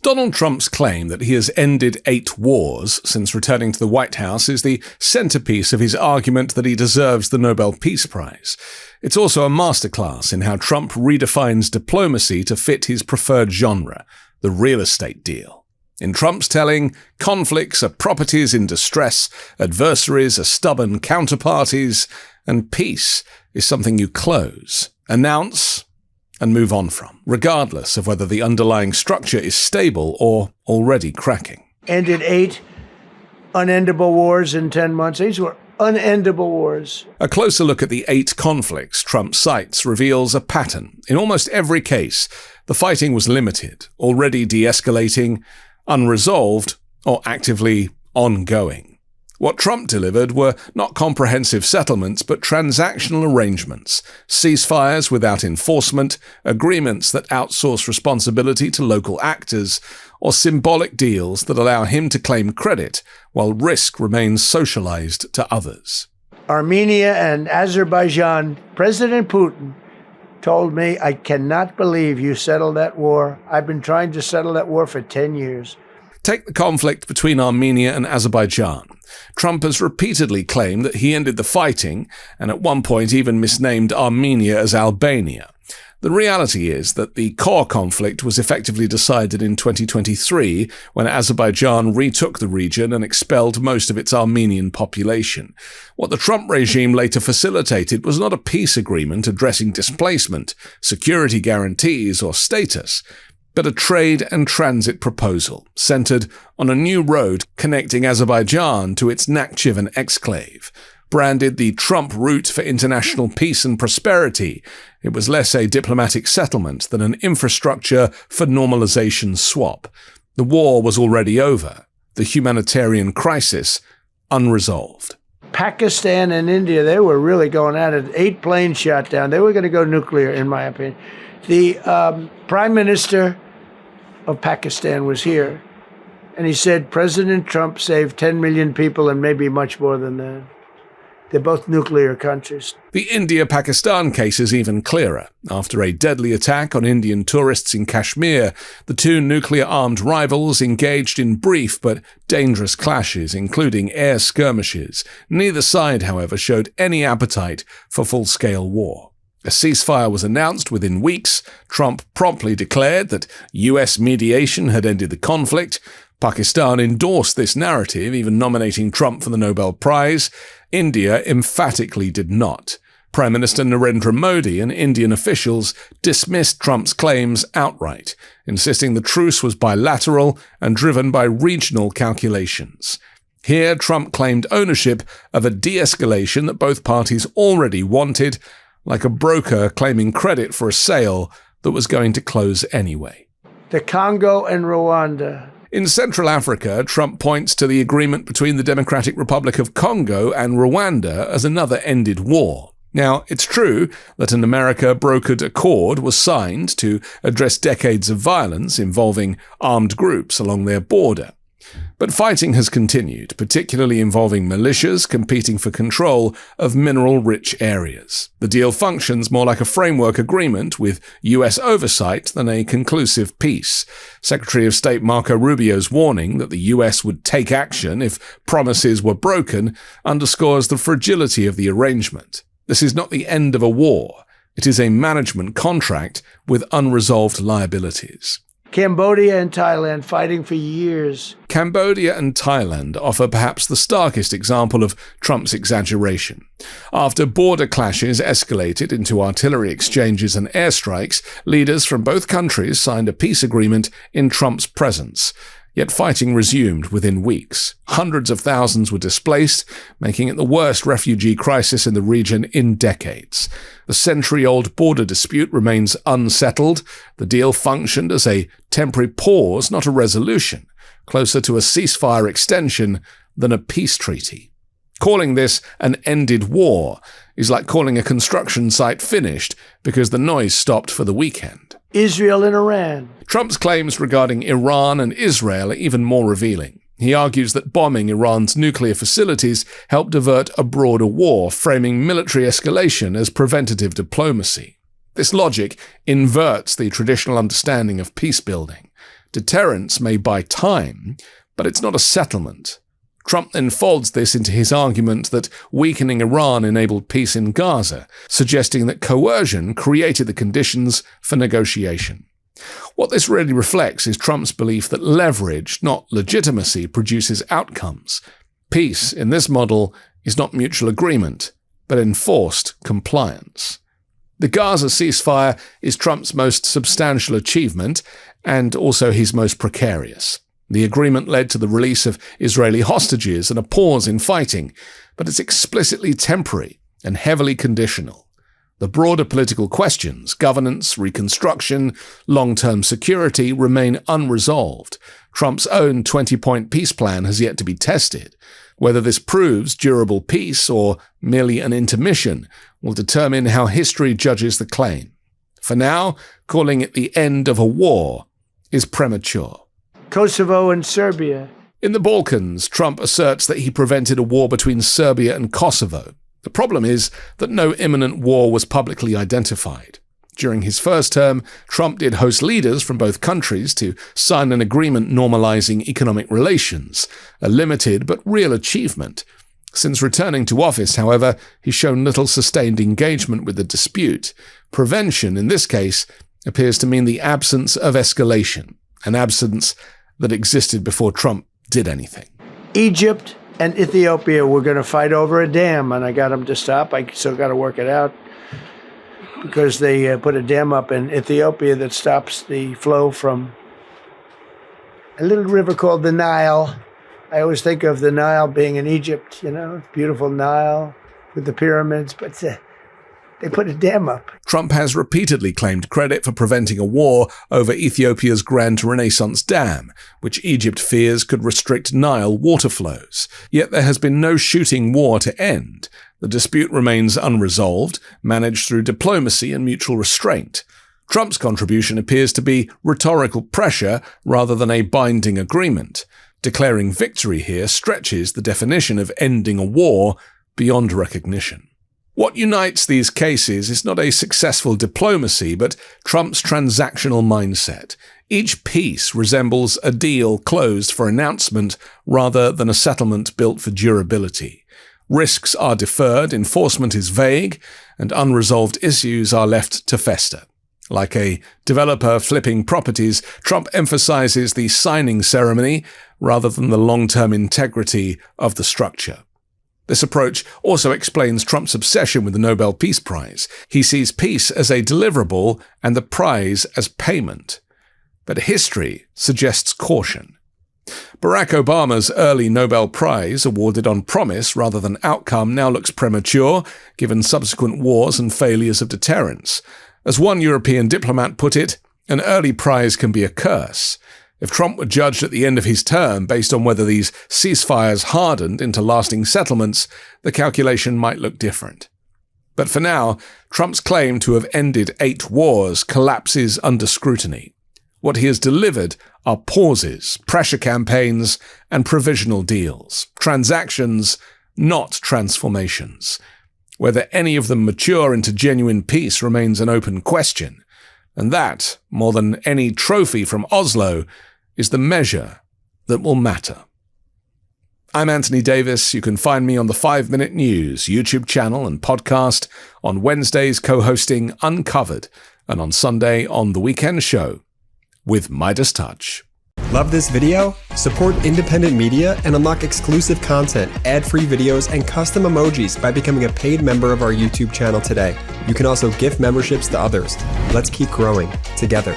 Donald Trump's claim that he has ended 8 wars since returning to the White House is the centerpiece of his argument that he deserves the Nobel Peace Prize. It's also a masterclass in how Trump redefines diplomacy to fit his preferred genre, the real estate deal. In Trump's telling, conflicts are properties in distress, adversaries are stubborn counterparties, and peace is something you close, announce, and move on from, regardless of whether the underlying structure is stable or already cracking. Ended 8 unendable wars in 10 months. These were unendable wars. A closer look at the 8 conflicts Trump cites reveals a pattern. In almost every case, the fighting was limited, already de-escalating, unresolved, or actively ongoing. What Trump delivered were not comprehensive settlements, but transactional arrangements, ceasefires without enforcement, agreements that outsource responsibility to local actors, or symbolic deals that allow him to claim credit while risk remains socialized to others. Armenia and Azerbaijan, President Putin told me, "I cannot believe you settled that war. I've been trying to settle that war for 10 years. Take the conflict between Armenia and Azerbaijan. Trump has repeatedly claimed that he ended the fighting, and at one point even misnamed Armenia as Albania. The reality is that the core conflict was effectively decided in 2023 when Azerbaijan retook the region and expelled most of its Armenian population. What the Trump regime later facilitated was not a peace agreement addressing displacement, security guarantees, or status, but a trade and transit proposal centered on a new road connecting Azerbaijan to its Nakhchivan exclave. Branded the Trump route for international peace and prosperity, it was less a diplomatic settlement than an infrastructure for normalization swap. The war was already over, the humanitarian crisis unresolved. Pakistan and India, they were really going at it. 8 planes shot down. They were going to go nuclear, in my opinion. The Prime Minister of Pakistan was here, and he said President Trump saved 10 million people and maybe much more than that. They're both nuclear countries. The India-Pakistan case is even clearer. After a deadly attack on Indian tourists in Kashmir, the 2 nuclear-armed rivals engaged in brief but dangerous clashes, including air skirmishes. Neither side, however, showed any appetite for full-scale war. A ceasefire was announced within weeks. Trump promptly declared that US mediation had ended the conflict. Pakistan endorsed this narrative, even nominating Trump for the Nobel Prize. India emphatically did not. Prime Minister Narendra Modi and Indian officials dismissed Trump's claims outright, insisting the truce was bilateral and driven by regional calculations. Here, Trump claimed ownership of a de-escalation that both parties already wanted, like a broker claiming credit for a sale that was going to close anyway. The Congo and Rwanda. In Central Africa, Trump points to the agreement between the Democratic Republic of Congo and Rwanda as another ended war. Now, it's true that an America-brokered accord was signed to address decades of violence involving armed groups along their border. But fighting has continued, particularly involving militias competing for control of mineral-rich areas. The deal functions more like a framework agreement with US oversight than a conclusive peace. Secretary of State Marco Rubio's warning that the US would take action if promises were broken underscores the fragility of the arrangement. This is not the end of a war. It is a management contract with unresolved liabilities. Cambodia and Thailand fighting for years. Cambodia and Thailand offer perhaps the starkest example of Trump's exaggeration. After border clashes escalated into artillery exchanges and airstrikes, leaders from both countries signed a peace agreement in Trump's presence. Yet fighting resumed within weeks. Hundreds of thousands were displaced, making it the worst refugee crisis in the region in decades. The century-old border dispute remains unsettled. The deal functioned as a temporary pause, not a resolution, closer to a ceasefire extension than a peace treaty. Calling this an ended war is like calling a construction site finished because the noise stopped for the weekend. Israel and Iran. Trump's claims regarding Iran and Israel are even more revealing. He argues that bombing Iran's nuclear facilities helped divert a broader war, framing military escalation as preventative diplomacy. This logic inverts the traditional understanding of peace building. Deterrence may buy time, but it's not a settlement. Trump then folds this into his argument that weakening Iran enabled peace in Gaza, suggesting that coercion created the conditions for negotiation. What this really reflects is Trump's belief that leverage, not legitimacy, produces outcomes. Peace, in this model, is not mutual agreement, but enforced compliance. The Gaza ceasefire is Trump's most substantial achievement and also his most precarious. The agreement led to the release of Israeli hostages and a pause in fighting, but it's explicitly temporary and heavily conditional. The broader political questions, governance, reconstruction, long-term security, remain unresolved. Trump's own 20-point peace plan has yet to be tested. Whether this proves durable peace or merely an intermission will determine how history judges the claim. For now, calling it the end of a war is premature. Kosovo and Serbia. In the Balkans, Trump asserts that he prevented a war between Serbia and Kosovo. The problem is that no imminent war was publicly identified. During his first term, Trump did host leaders from both countries to sign an agreement normalizing economic relations, a limited but real achievement. Since returning to office, however, he's shown little sustained engagement with the dispute. Prevention, in this case, appears to mean the absence of escalation, an absence that existed before Trump did anything. Egypt and Ethiopia were going to fight over a dam, and I got them to stop. I still got to work it out because they put a dam up in Ethiopia that stops the flow from a little river called the Nile. I always think of the Nile being in Egypt, beautiful Nile with the pyramids, but they put a dam up. Trump has repeatedly claimed credit for preventing a war over Ethiopia's Grand Renaissance Dam, which Egypt fears could restrict Nile water flows. Yet there has been no shooting war to end. The dispute remains unresolved, managed through diplomacy and mutual restraint. Trump's contribution appears to be rhetorical pressure rather than a binding agreement. Declaring victory here stretches the definition of ending a war beyond recognition. What unites these cases is not a successful diplomacy, but Trump's transactional mindset. Each piece resembles a deal closed for announcement rather than a settlement built for durability. Risks are deferred, enforcement is vague, and unresolved issues are left to fester. Like a developer flipping properties, Trump emphasizes the signing ceremony rather than the long-term integrity of the structure. This approach also explains Trump's obsession with the Nobel Peace Prize. He sees peace as a deliverable and the prize as payment. But history suggests caution. Barack Obama's early Nobel Prize, awarded on promise rather than outcome, now looks premature, given subsequent wars and failures of deterrence. As one European diplomat put it, an early prize can be a curse. If Trump were judged at the end of his term based on whether these ceasefires hardened into lasting settlements, the calculation might look different. But for now, Trump's claim to have ended 8 wars collapses under scrutiny. What he has delivered are pauses, pressure campaigns, and provisional deals. Transactions, not transformations. Whether any of them mature into genuine peace remains an open question. And that, more than any trophy from Oslo, is the measure that will matter. I'm Anthony Davis. You can find me on the 5 Minute News YouTube channel and podcast, on Wednesdays co-hosting Uncovered, and on Sunday on The Weekend Show with MeidasTouch. Love this video? Support independent media and unlock exclusive content, ad-free videos, and custom emojis by becoming a paid member of our YouTube channel today. You can also gift memberships to others. Let's keep growing together.